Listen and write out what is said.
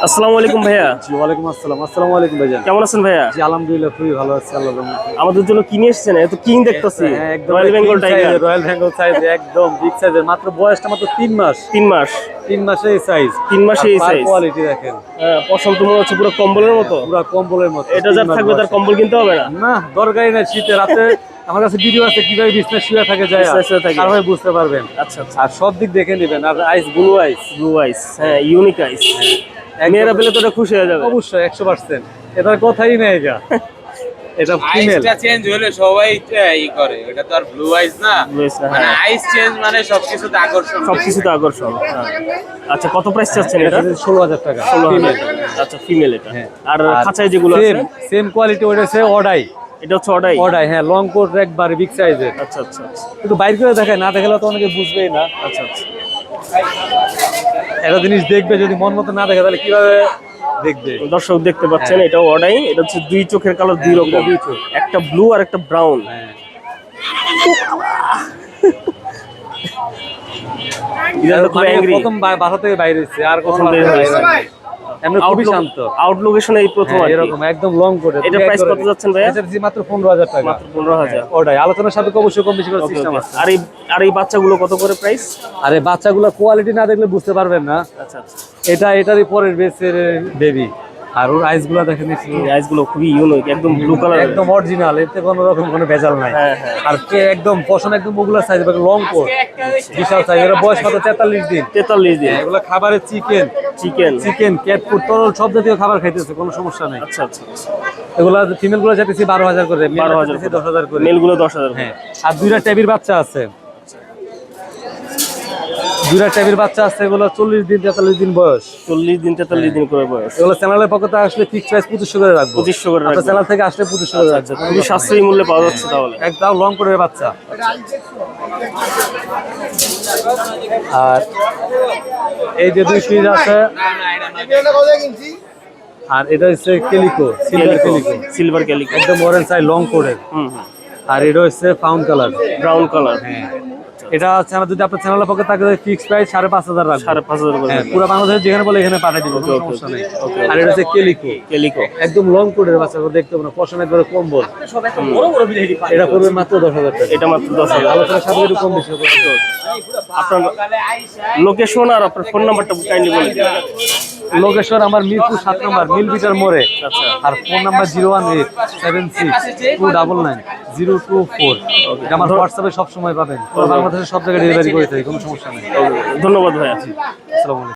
আসসালামু আলাইকুম ভাইয়া। জি ওয়ালাইকুম আসসালাম। আসসালামু আলাইকুম ভাইজান। কেমন আছেন ভাইয়া? জি আলহামদুলিল্লাহ খুবই ভালো আছি আল্লাহর রহমতে। আমাদের জন্য কি নিয়ে এসেছেন? এত কিং দেখতেছি। হ্যাঁ একদম royal Bengal tiger. Royal Bengal size একদম বিগ সাইজের, মাত্র বয়সটা মাত্র 3 মাস। 3 মাস। 3 মাসে এই সাইজ। 3 মাসে এই সাইজ। কোয়ালিটি দেখেন। হ্যাঁ, পশম তো মনে হচ্ছে পুরো কম্বলের মতো। পুরো কম্বলের মতো। এটা যার 3 মাস থাকবে তার বয়সে। কম্বল কিনতে হবে না। না দরকারই নাই, শীতে রাতে আমার কাছে ভিডিও আছে কিভাবে বিছনায় শুয়ে থাকে যায়, বিছানায় শুয়ে থাকে। তারপরে বুঝতে পারবেন। আচ্ছা আচ্ছা। আর সব দিক দেখে নেবেন। আর আইস ব্লু আইস। ব্লু আইস, হ্যাঁ ইউনিক আইস। মেয়েরা পেলে তো এটা খুশি হয়ে যাবে। অবশ্যই 100%। এটার কথাই নেই এটা। এটা ফিমেল। আইসটা চেঞ্জ হলে সবাই ই করে, এটা তো আর ব্লু আইস না। Blue eyes না, মানে হ্যাঁ। আইস চেঞ্জ মানে সবকিছুতে আকর্ষণ। সবকিছুতে আকর্ষণ। হ্যাঁ। আচ্ছা, কত প্রাইস চাচ্ছেন এটা? 16,000 টাকা। 16,000 টাকা। আচ্ছা, ফিমেল এটা। হ্যাঁ। আর খাঁচায় যেগুলো আছে সেম কোয়ালিটি ওটা হচ্ছে অডাই। এটা হচ্ছে অর্ডাই। অডাই হ্যাঁ, লং কোট একবারে বিগ সাইজের। আচ্ছা আচ্ছা আচ্ছা। একটু বাইর করে দেখায়, না দেখালে তো অনেকে বুঝবেই না। আচ্ছা আচ্ছা। একটা জিনিস দেখবে, যদি মন মতো না দেখে তাহলে কিভাবে দেখবে। দর্শক দেখতে পাচ্ছেন, এটাও অর্ডাই। এটা হচ্ছে দুই চোখের কালার, দুই রকম। দুই চোখ। একটা ব্লু আর একটা ব্রাউন। হ্যাঁ। খুব অ্যাংরি। প্রথম বাসা থেকে বাইরে হচ্ছে, আর কখনো প্রথম বের হয়েছে। এমনি খুবই শান্ত। আউট লোকেশনে এই প্রথম হ্যাঁ, আর কি। এরকম একদম লং কোট। এটা প্রাইস কত যাচ্ছেন ভাইয়া? এটা দিছি মাত্র 15,000 টাকা। মাত্র 15,000। অডাই আলোচনার সাথে অবশ্যই কম বেশি করে ওকে, সিস্টেম ওকে। আছে। আর এই বাচ্চাগুলো কত করে প্রাইস? আরে বাচ্চাগুলো কোয়ালিটি না দেখলে বুঝতে পারবেন না। আচ্ছা আচ্ছা। এটারই পরের বেসের বেবি। আর ওর আইস গুলা দেখেন, এই আইসগুলো খুবই ইউনিক, একদম ব্লু কালার। একদম অরিজিনাল, এতে কোনো রকম কোনো ভেজাল নাই। হ্যাঁ, হ্যাঁ। আর কে একদম পশম একদম ওগুলা সাইজ, লং কোট বিশাল সাইজ। এর বয়স মাত্র 43 দিন। 43 দিন। এগুলো খাবারে চিকেন চিকেন। ক্যাট ফুড তরল সব জাতীয় খাবার খাইতেছে, কোনো সমস্যা নাই। আচ্ছা আচ্ছা আচ্ছা। এগুলা ফিমেল গুলো যাইতেছি 12,000 করে, 12,000 12,000 10,000 করে। মেলগুলো 10,000 হ্যাঁ। আর দুইটা টেবির বাচ্চা আছে। দুইটা টেবির বাচ্চা আছে, এগুলো 40 দিন 43 দিন বয়স। 40 দিন 43 দিন করে বয়স। এগুলো চ্যানেলের পক্ষে আসলে ফিক্স প্রাইস 2500 করে রাখবো। 2500 করে আপনার রাখবেন। চ্যানেল থেকে আসলে 2500 করে রাখবো। খুবই সাশ্রয়ী মূল্যে পাওয়া যাচ্ছে তাহলে। একদম লং করে বাচ্চা। আর এই যে দুই পিস আছে, আর এটা হচ্ছে কেলিকো, সিলভার ক্যালিকো। একদম অরেঞ্জ সাইড লং কোডের। হুম হুম। আর এটা হচ্ছে ফাউন্ড কালার। Brown colour. হ্যাঁ, এটা হচ্ছে আমার, যদি আপনার চ্যানেলের পক্ষে থাকে ফিক্স প্রাইস 5,500 রাখবো। 5,500 করে। হ্যাঁ, পুরো বাংলাদেশে যেখানে বলে এখানে পাঠিয়ে দিব, কোনো সমস্যা নেই। আর এটা হচ্ছে কেলিকো, একদম লং কোডের বাচ্চা, দেখতে পাবো না, পশম একবারে কম্বল। এটা করবে মাত্র 10,000 টাকা। এটা মাত্র 10,000। আলোচনার সাথে একটু কম বেশি হবে। আপনার লোকেশন আর আপনার ফোন নাম্বারটা কাইন্ডলি বলে দিন। লোকেশন আমার মিরপুর 7 নম্বর মিল বিটার মোড়ে। আচ্ছা। আর ফোন নাম্বার 01876290224। এটা আমার হোয়াটসঅ্যাপে সব সময় পাবেন। পুরো বাংলাদেশের সব জায়গায় ডেলিভারি করে থাকি, কোনো সমস্যা নেই। ধন্যবাদ ভাইয়া। আসসালামু আলাইকুম।